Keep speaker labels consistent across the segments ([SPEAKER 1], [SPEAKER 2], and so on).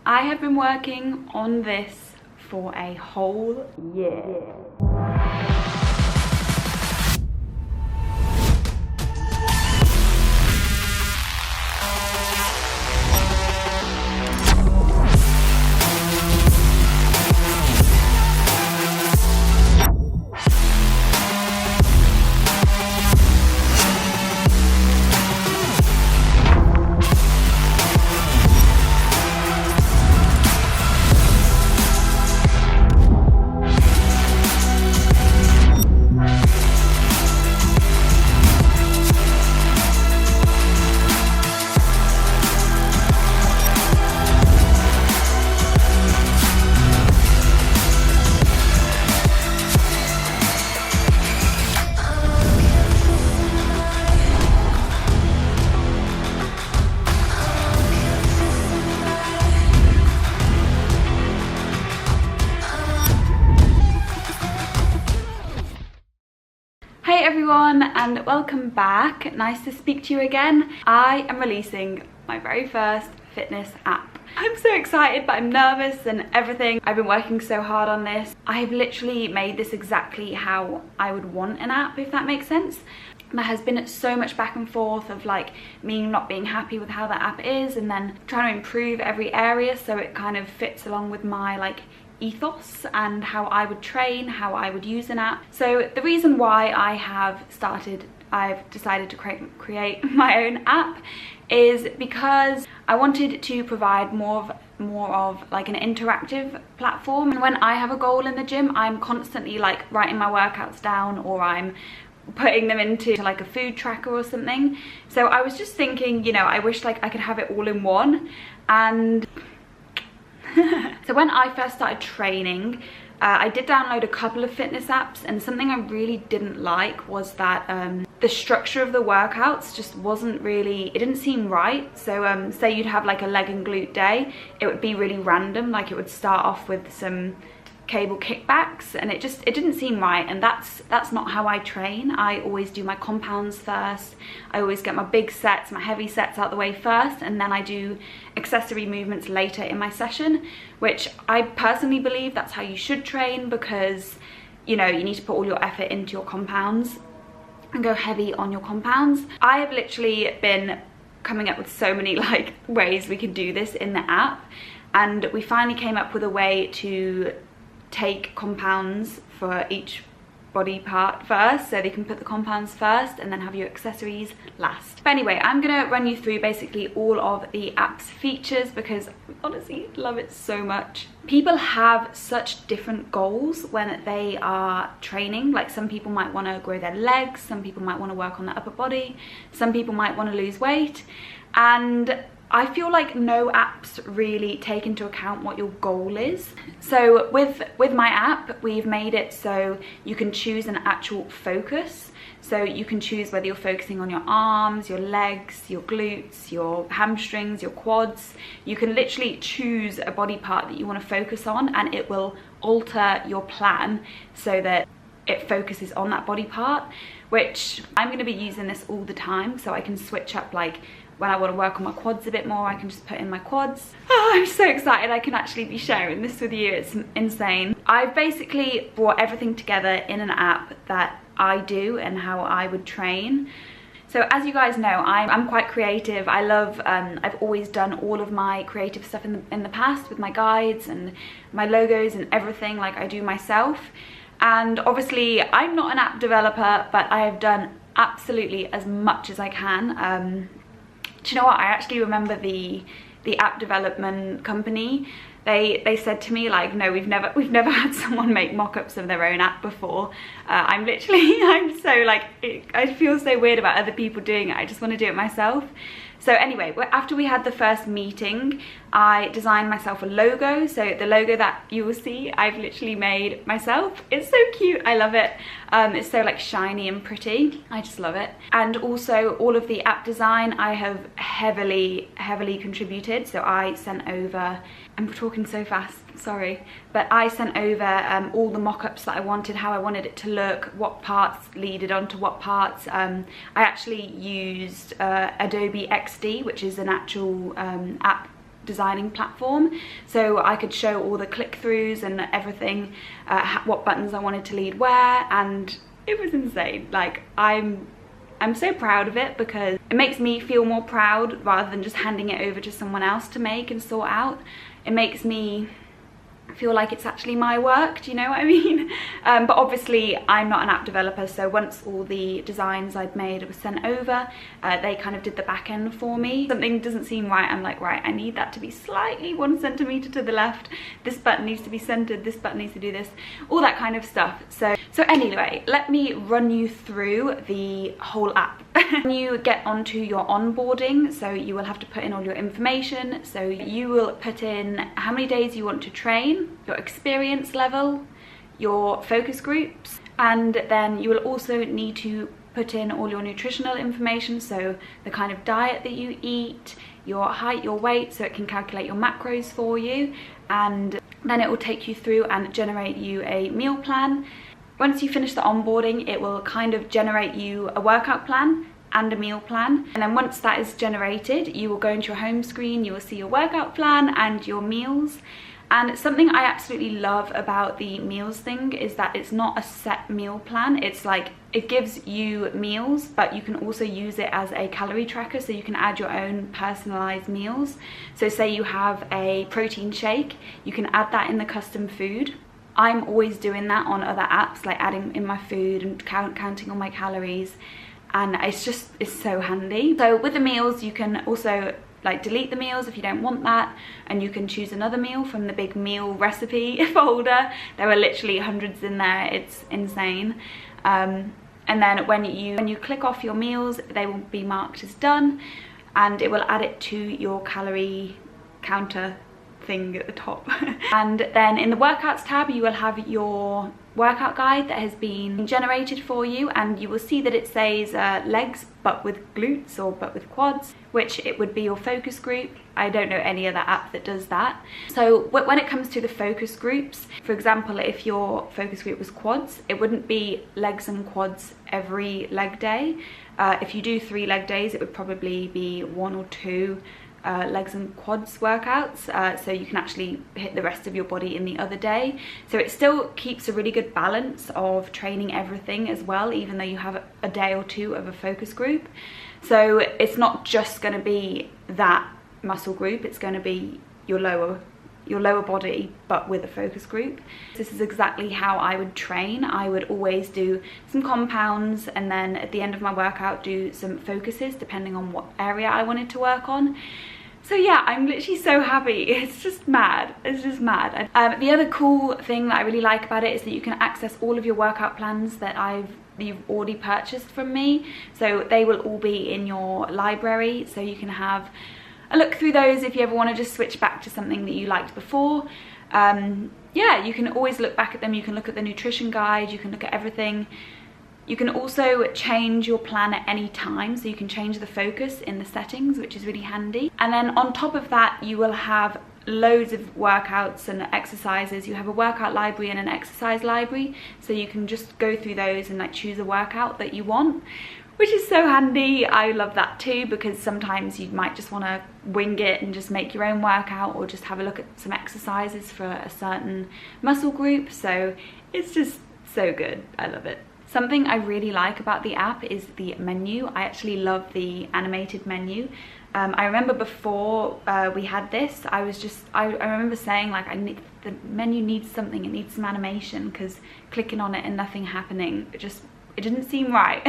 [SPEAKER 1] I have been working on this for a whole year. Hey everyone, and welcome back. Nice to speak to you again. I am releasing my very first fitness app. I'm so excited, but I'm nervous and everything. I've been working so hard on this. I've literally made this exactly how I would want an app, if that makes sense. There has been so much back and forth of like me not being happy with how the app is and then trying to improve every area so it kind of fits along with my like ethos and how I would train, how I would use an app. So the reason why I've decided to create my own app is because I wanted to provide more of like an interactive platform. And when I have a goal in the gym, I'm constantly like writing my workouts down, or I'm putting them into like a food tracker or something. So I was just thinking, you know, I wish like I could have it all in one. And so when I first started training, I did download a couple of fitness apps, and something I really didn't like was that the structure of the workouts just wasn't really, it didn't seem right. So say you'd have like a leg and glute day, it would be really random. Like it would start off with some cable kickbacks and it didn't seem right, and that's not how I train. I always do my compounds first. I always get my big sets, my heavy sets out the way first, and then I do accessory movements later in my session, which I personally believe that's how you should train, because you know, you need to put all your effort into your compounds and go heavy on your compounds. I have literally been coming up with so many like ways we can do this in the app, and we finally came up with a way to take compounds for each body part first, so they can put the compounds first and then have your accessories last. But anyway, I'm gonna run you through basically all of the app's features because I honestly love it so much. People have such different goals when they are training. Like some people might want to grow their legs, some people might want to work on the upper body, some people might want to lose weight, and I feel like no apps really take into account what your goal is. So with my app, we've made it so you can choose an actual focus. So you can choose whether you're focusing on your arms, your legs, your glutes, your hamstrings, your quads. You can literally choose a body part that you want to focus on, and it will alter your plan so that it focuses on that body part, which I'm going to be using this all the time. So I can switch up, like when I want to work on my quads a bit more, I can just put in my quads. Oh, I'm so excited I can actually be sharing this with you. It's insane. I've basically brought everything together in an app that I do and how I would train. So as you guys know, I'm quite creative. I love, I've always done all of my creative stuff in the past with my guides and my logos and everything, like I do myself. And obviously I'm not an app developer, but I have done absolutely as much as I can. Do you know what? I actually remember the app development company. They said to me like, no, we've never had someone make mock-ups of their own app before. I'm so like, I feel so weird about other people doing it. I just want to do it myself. So anyway, after we had the first meeting, I designed myself a logo. So the logo that you will see, I've literally made myself. It's so cute, I love it. It's so like shiny and pretty. I just love it. And also all of the app design, I have heavily contributed. So I sent over, I'm talking so fast, sorry, but I sent over all the mock-ups that I wanted, how I wanted it to look, what parts leaded onto what parts. I actually used Adobe XD, which is an actual app designing platform, so I could show all the click-throughs and everything, what buttons I wanted to lead where, and it was insane. Like, I'm so proud of it because it makes me feel more proud rather than just handing it over to someone else to make and sort out. It makes me feel like it's actually my work, do you know what I mean? But obviously I'm not an app developer, so once all the designs I'd made were sent over, they kind of did the back end for me. Something doesn't seem right, I'm like, right, I need that to be slightly 1 centimeter to the left, this button needs to be centered, this button needs to do this, all that kind of stuff. So anyway, let me run you through the whole app. When you get onto your onboarding, so you will have to put in all your information. So you will put in how many days you want to train, your experience level, your focus groups, and then you will also need to put in all your nutritional information, so the kind of diet that you eat, your height, your weight, so it can calculate your macros for you, and then it will take you through and generate you a meal plan. Once you finish the onboarding, it will kind of generate you a workout plan and a meal plan, and then once that is generated, you will go into your home screen, you will see your workout plan and your meals. And something I absolutely love about the meals thing is that it's not a set meal plan. It's like, it gives you meals, but you can also use it as a calorie tracker, so you can add your own personalized meals. So say you have a protein shake, you can add that in the custom food. I'm always doing that on other apps, like adding in my food and counting all my calories, and it's so handy. So with the meals, you can also like delete the meals if you don't want that, and you can choose another meal from the big meal recipe folder. There are literally hundreds in there, it's insane. And then when you click off your meals, they will be marked as done, and it will add it to your calorie counter thing at the top. And then in the workouts tab, you will have your workout guide that has been generated for you, and you will see that it says legs but with glutes or but with quads, which it would be your focus group. I don't know any other app that does that. So when it comes to the focus groups, for example, if your focus group was quads, it wouldn't be legs and quads every leg day. If you do 3 leg days, it would probably be 1 or 2 legs and quads workouts, so you can actually hit the rest of your body in the other day. So it still keeps a really good balance of training everything as well, even though you have a day or 2 of a focus group. So it's not just going to be that muscle group, it's going to be your lower body but with a focus group. This is exactly how I would train. I would always do some compounds, and then at the end of my workout do some focuses depending on what area I wanted to work on. So yeah, I'm literally so happy. It's just mad. It's just mad. The other cool thing that I really like about it is that you can access all of your workout plans that you've already purchased from me. So they will all be in your library, so you can have a look through those if you ever want to just switch back to something that you liked before. Yeah, you can always look back at them. You can look at the nutrition guide, you can look at everything. You can also change your plan at any time, so you can change the focus in the settings, which is really handy. And then on top of that, you will have loads of workouts and exercises. You have a workout library and an exercise library, so you can just go through those and like choose a workout that you want, which is so handy. I love that too, because sometimes you might just want to wing it and just make your own workout, or just have a look at some exercises for a certain muscle group. So it's just so good. I love it. Something I really like about the app is the menu. I actually love the animated menu. I remember before we had this, I remember saying like, the menu needs something, it needs some animation, because clicking on it and nothing happening, it didn't seem right.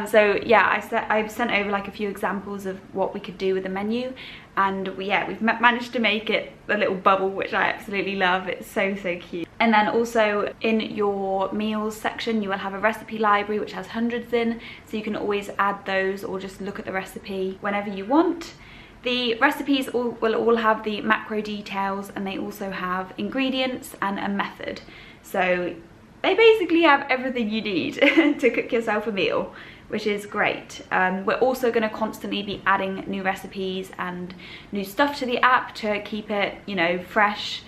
[SPEAKER 1] So yeah, I sent over like a few examples of what we could do with the menu, and we've managed to make it a little bubble, which I absolutely love. It's so cute. And then also in your meals section, you will have a recipe library which has hundreds in, so you can always add those or just look at the recipe whenever you want. The recipes will all have the macro details, and they also have ingredients and a method. So they basically have everything you need to cook yourself a meal, which is great. We're also going to constantly be adding new recipes and new stuff to the app to keep it, you know, fresh.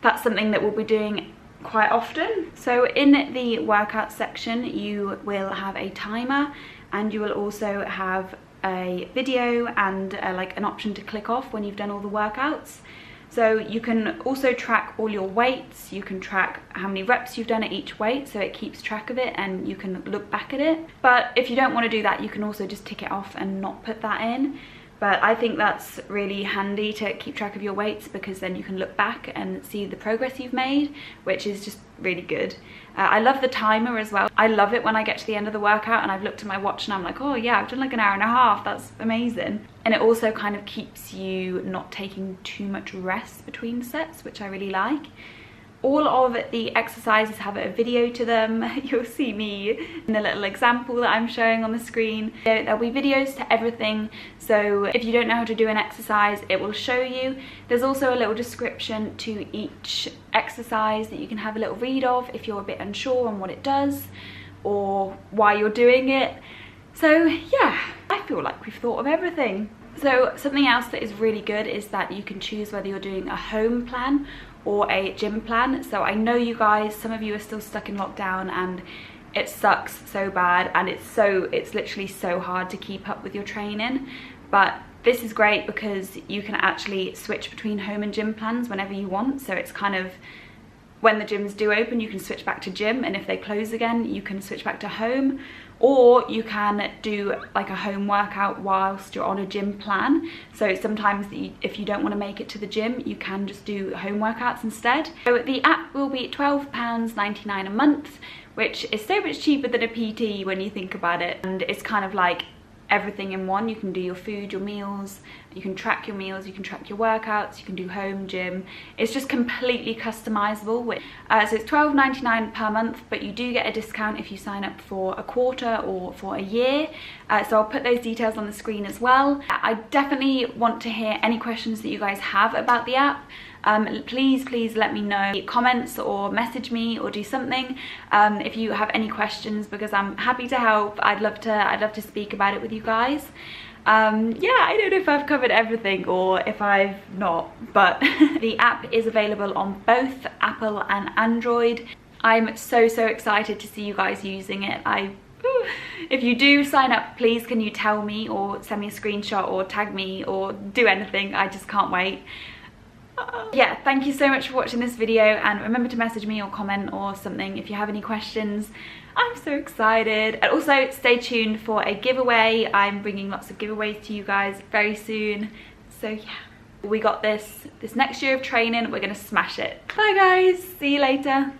[SPEAKER 1] That's something that we'll be doing quite often. So in the workout section, you will have a timer, and you will also have a video and like an option to click off when you've done all the workouts. So you can also track all your weights, you can track how many reps you've done at each weight, so it keeps track of it and you can look back at it. But if you don't want to do that, you can also just tick it off and not put that in. But I think that's really handy to keep track of your weights, because then you can look back and see the progress you've made, which is just really good. I love the timer as well. I love it when I get to the end of the workout and I've looked at my watch and I'm like, oh yeah, I've done like an hour and a half, that's amazing. And it also kind of keeps you not taking too much rest between sets, which I really like. All of the exercises have a video to them. You'll see me in the little example that I'm showing on the screen. There'll be videos to everything, so if you don't know how to do an exercise, it will show you. There's also a little description to each exercise that you can have a little read of if you're a bit unsure on what it does or why you're doing it. So yeah, I feel like we've thought of everything. So something else that is really good is that you can choose whether you're doing a home plan or a gym plan. So I know you guys, some of you are still stuck in lockdown and it sucks so bad, and it's literally so hard to keep up with your training. But this is great because you can actually switch between home and gym plans whenever you want. So it's kind of, when the gyms do open, you can switch back to gym, and if they close again, you can switch back to home. Or you can do like a home workout whilst you're on a gym plan. So sometimes if you don't want to make it to the gym, you can just do home workouts instead. So the app will be £12.99 a month, which is so much cheaper than a PT when you think about it. And it's kind of like everything in one. You can do your food, your meals, you can track your meals, you can track your workouts, you can do home, gym. It's just completely customizable. So it's £12.99 per month, but you do get a discount if you sign up for a quarter or for a year. So I'll put those details on the screen as well. I definitely want to hear any questions that you guys have about the app. Please let me know. Comments or message me or do something if you have any questions, because I'm happy to help. I'd love to speak about it with you guys. Yeah, I don't know if I've covered everything or if I've not, but the app is available on both Apple and Android. I'm so excited to see you guys using it. If you do sign up, please can you tell me or send me a screenshot or tag me or do anything. I just can't wait. Yeah, thank you so much for watching this video, and remember to message me or comment or something if you have any questions. I'm so excited. And also stay tuned for a giveaway. I'm bringing lots of giveaways to you guys very soon. So yeah, we got this next year of training. We're gonna smash it. Bye guys, see you later.